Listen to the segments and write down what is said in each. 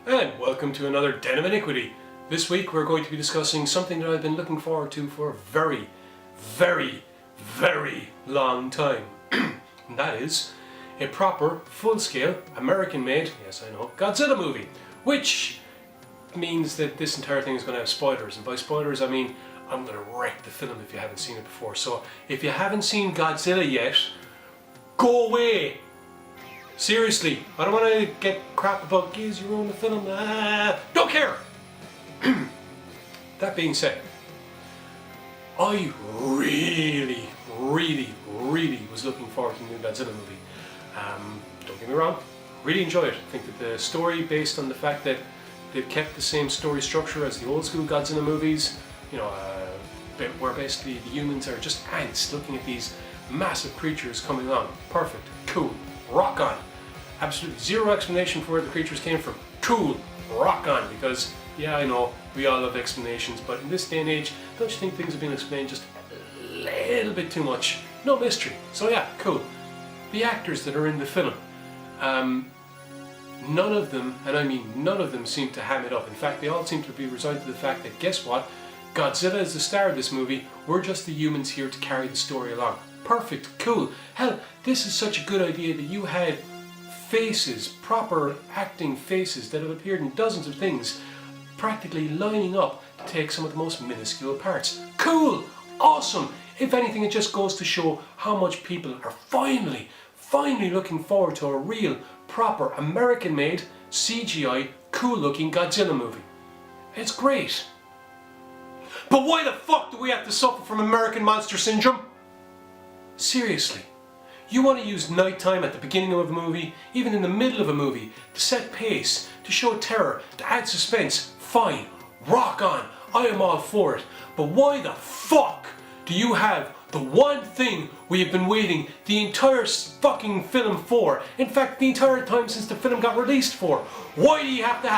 And welcome to another Den of Iniquity. This week we're going to be discussing something that I've been looking forward to for a very, very, very long time. And that is a proper, full-scale, American-made, yes I know, Godzilla movie. Which means that this entire thing is going to have spoilers. And by spoilers I mean I'm going to wreck the film if you haven't seen it before. So if you haven't seen Godzilla yet, go away! Seriously, I don't want to get crap about geez, you ruined the film. Don't care! That being said, I really was looking forward to the new Godzilla movie. Don't get me wrong, really enjoyed it. I think that the story, based on the fact that they've kept the same story structure as the old school Godzilla movies, you know, where basically the humans are just ants looking at these massive creatures coming on. Perfect, cool, rock on. Absolutely zero explanation for where the creatures came from. Cool, rock on, because yeah, I know, we all love explanations, but in this day and age, don't you think things have been explained just a little bit too much? No mystery. So yeah, cool. The actors that are in the film, none of them, and I mean none of them, seem to ham it up. In fact, they all seem to be resigned to the fact that, guess what? Godzilla is the star of this movie, we're just the humans here to carry the story along. Perfect, cool. Hell, this is such a good idea that you had faces, proper acting faces that have appeared in dozens of things, practically lining up to take some of the most minuscule parts. Cool! Awesome! If anything, it just goes to show how much people are finally looking forward to a real, proper, American-made, CGI, cool-looking Godzilla movie. It's great. But why the fuck do we have to suffer from American Monster Syndrome? Seriously. You want to use nighttime at the beginning of a movie, even in the middle of a movie, to set pace, to show terror, to add suspense, fine, rock on, I am all for it. But why the fuck do you have the one thing we have been waiting the entire fucking film for? In fact, the entire time since the film got released for. Why do you have to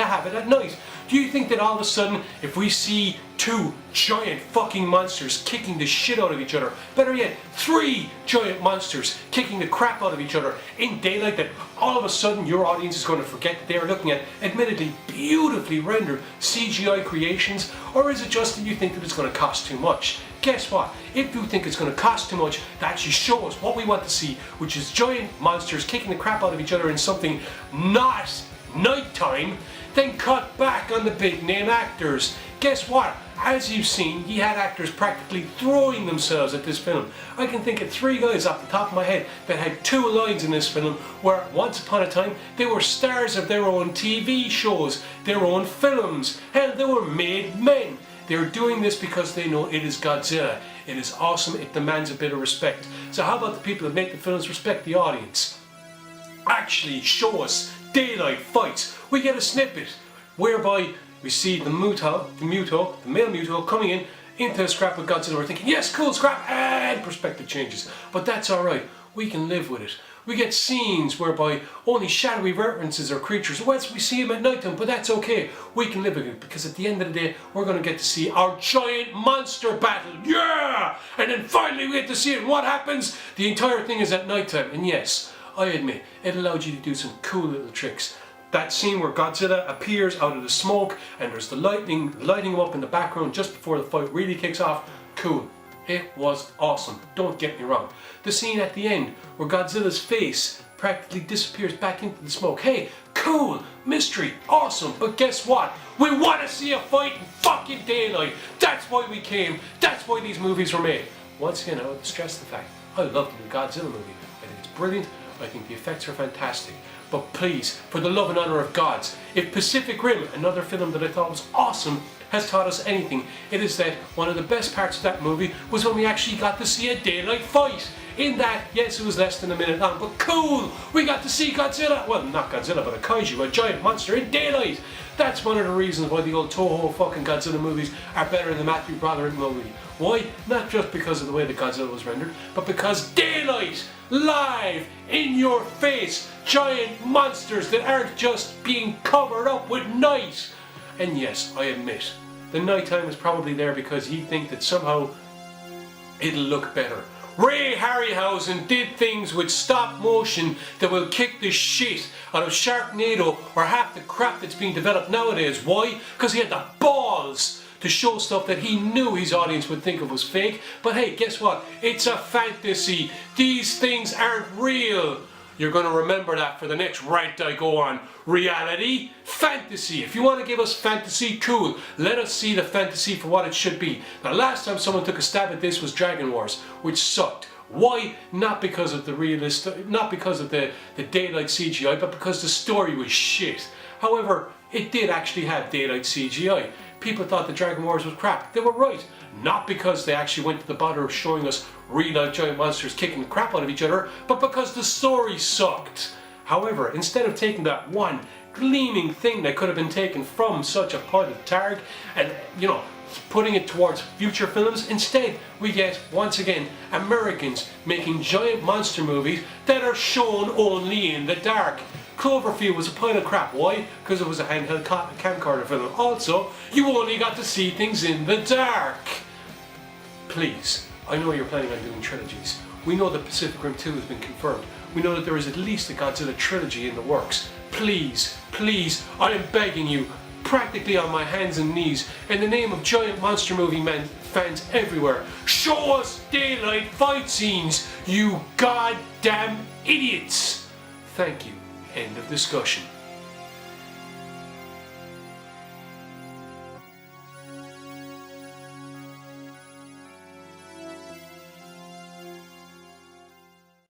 have it at night? Do you think that all of a sudden, if we see two giant fucking monsters kicking the shit out of each other, better yet, three giant monsters kicking the crap out of each other in daylight, that all of a sudden your audience is going to forget that they are looking at admittedly beautifully rendered CGI creations? Or is it just that you think that it's going to cost too much? Guess what? If you think it's going to cost too much to actually show us what we want to see, which is giant monsters kicking the crap out of each other in something not nighttime, then cut back on the big name actors. Guess what? As you've seen, you had actors practically throwing themselves at this film. I can think of three guys off the top of my head that had two lines in this film where once upon a time they were stars of their own TV shows, their own films. Hell, they were made men. They're doing this because they know it is Godzilla. It is awesome, it demands a bit of respect. So how about the people that make the films respect the audience? Actually show us daylight fights. We get a snippet whereby we see the male Muto coming in into a scrap with Godzilla. We're thinking, yes, cool, scrap, and perspective changes. But that's alright, we can live with it. We get scenes whereby only shadowy references are creatures. Well, we see them at night time, but that's okay. We can live with it, because at the end of the day, we're going to get to see our giant monster battle. Yeah! And then finally we get to see it. And what happens? The entire thing is at night time. And yes, I admit, it allowed you to do some cool little tricks. That scene where Godzilla appears out of the smoke and there's the lightning lighting him up in the background just before the fight really kicks off. Cool. It was awesome. Don't get me wrong. The scene at the end where Godzilla's face practically disappears back into the smoke. Hey, cool, mystery, awesome. But guess what? We want to see a fight in fucking daylight. That's why we came. That's why these movies were made. Once again, I would stress the fact, I love the new Godzilla movie. I think it's brilliant. I think the effects are fantastic. But please, for the love and honor of gods, if Pacific Rim, another film that I thought was awesome, has taught us anything, it is that one of the best parts of that movie was when we actually got to see a daylight fight. In that, yes, it was less than a minute long, but cool! We got to see Godzilla, well, not Godzilla, but a kaiju, a giant monster in daylight! That's one of the reasons why the old Toho fucking Godzilla movies are better than the Matthew Broderick movie. Why? Not just because of the way that Godzilla was rendered, but because daylight, live, in your face, giant monsters that aren't just being covered up with night. And yes, I admit, the nighttime is probably there because you think that somehow it'll look better. Ray Harryhausen did things with stop motion that will kick the shit out of Sharknado or half the crap that's being developed nowadays. Why? Because he had the balls to show stuff that he knew his audience would think of was fake. But hey, guess what? It's a fantasy. These things aren't real. You're going to remember that for the next rant I go on. Reality, fantasy. If you want to give us fantasy, cool. Let us see the fantasy for what it should be. The last time someone took a stab at this was Dragon Wars, which sucked. Why? Not because of the not because of the daylight CGI, but because the story was shit. However, it did actually have daylight CGI. People thought the Dragon Wars was crap. They were right. Not because they actually went to the bother of showing us real-life giant monsters kicking the crap out of each other, but because the story sucked. However, instead of taking that one gleaming thing that could have been taken from such a pod of Targ and, putting it towards future films, instead we get, once again, Americans making giant monster movies that are shown only in the dark. Cloverfield was a pile of crap. Why? Because it was a handheld camcorder film. Also, you only got to see things in the dark. Please, I know you're planning on doing trilogies. We know that Pacific Rim 2 has been confirmed. We know that there is at least a Godzilla trilogy in the works. Please, please, I am begging you, practically on my hands and knees, in the name of giant monster movie fans everywhere, show us daylight fight scenes, you goddamn idiots! Thank you. End of discussion.